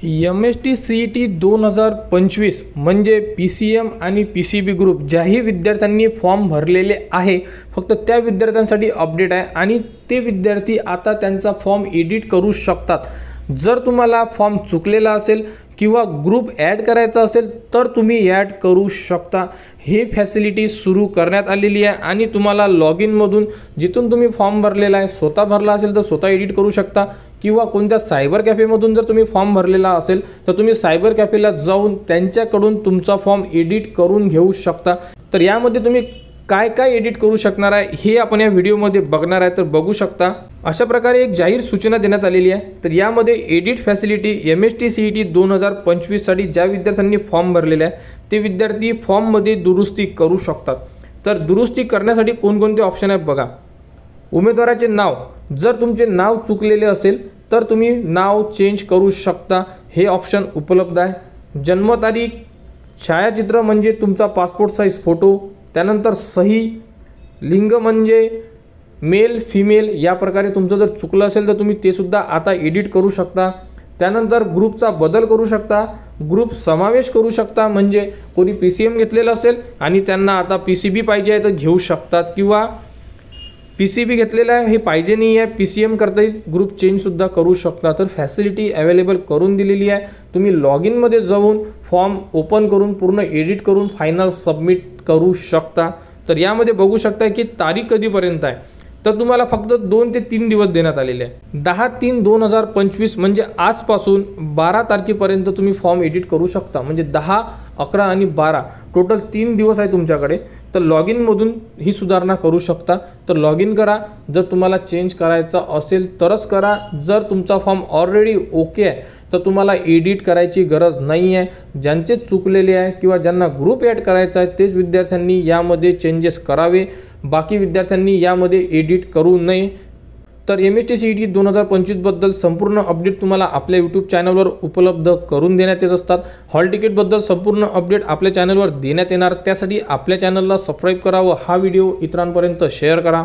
MST-CET 2025 म्हणजे PCM आणि PCB group ज्याही विद्यार्थ्यांनी फॉर्म भरलेले आहे फक्त त्या विद्यार्थ्यांसाठी अपडेट आहे आणि ते विद्यार्थी आता त्यांचा फॉर्म एडिट करू शकतात। जर तुम्हाला फॉर्म चुकलेला असेल किंवा ग्रुप ॲड करायचा असेल तर तुम्ही ॲड करू शकता। हे फॅसिलिटी सुरू करण्यात आलेली आहे आणि तुम्हाला लॉग इन मधून जिथून तुम्ही फॉर्म भरलेला आहे स्वतः भरला असेल तर स्वतः एडिट करू शकता किंवा कोणत्या सायबर कॅफेमधून जर तुम्ही फॉर्म भरलेला असेल तर तुम्ही सायबर कॅफेला जाऊन त्यांच्याकडून तुमचा फॉर्म एडिट करून घेऊ शकता। तर यामध्ये तुम्ही काय काय एडिट करू शकणार आहे हे आपण या व्हिडिओमध्ये बघणार आहे। तर बघू शकता अशा प्रकारे एक जाहीर सूचना देण्यात आलेली आहे। तर यामध्ये एडिट फॅसिलिटी MST-CET 2025 साठी ज्या विद्यार्थ्यांनी फॉर्म भरलेला आहे ते विद्यार्थी फॉर्ममध्ये दुरुस्ती करू शकतात। तर दुरुस्ती करण्यासाठी कोणकोणते ऑप्शन आहेत बघा। उमेदवाराचे नाव, जर तुमचे नाव चुकलेले असेल तर तुम्ही नाव चेंज करू शकता, हे ऑप्शन उपलब्ध आहे। जन्मतारीख, छायाचित्र म्हणजे तुमचा पासपोर्ट साईज फोटो, त्यानंतर सही, लिंग म्हणजे मेल फिमेल या प्रकारे तुमचं जर चुकलं असेल तर तुम्ही ते सुद्धा आता एडिट करू शकता। त्यानंतर ग्रुपचा बदल करू शकता, ग्रुप समावेश करू शकता म्हणजे कोणी PCM घेतलेलं असेल आणि त्यांना आता PCB पाहिजे आहे तर घेऊ शकतात किंवा PCB घेतलेला आहे हे पाहिजे नाही आहे PCM करता येईल, ग्रुप चेंज सुद्धा करू शकता। तर फॅसिलिटी अवेलेबल करून दिलेली आहे। तुम्ही लॉग इन मध्ये जाऊन फॉर्म ओपन करून पूर्ण एडिट करून फायनल सबमिट करू शकता। तर यामध्ये बघू शकता की तारीख कधीपर्यंत आहे तर तुम्हाला फक्त 2 ते 3 दिवस देण्यात आलेले आहे। 10/3/2025 म्हणजे आजपासून 12 तारखेपर्यंत तुम्ही फॉर्म एडिट करू शकता। म्हणजे 10, 11 आणि 12 टोटल 3 दिवस आहे तुमच्याकडे। तर लॉग इन मधून ही सुधारणा करू शकता। तर लॉग इन करा, जर तुम्हाला चेंज करायचा असेल तरच करा। जर तुमचा फॉर्म ऑलरेडी ओके आहे तर तुम्हाला एडिट करायची गरज नाही आहे। ज्यांचे चुकलेले आहे किंवा ज्यांना ग्रुप ॲड करायचा आहे तेच विद्यार्थ्यांनी यामध्ये चेंजेस करावे, बाकी विद्यार्थ्यांनी यामध्ये एडिट करू नये। तर MST-CET 2025 बद्दल संपूर्ण अपडेट तुम्हाला आपल्या यूट्यूब चॅनलवर उपलब्ध करून देण्यात येत असतात। हॉल तिकीट बद्दल संपूर्ण अपडेट आपल्या चॅनलवर देण्यात येणार, त्यासाठी आपल्या चॅनलला सबस्क्राईब करा व हा व्हिडिओ इतरांपर्यंत शेअर करा।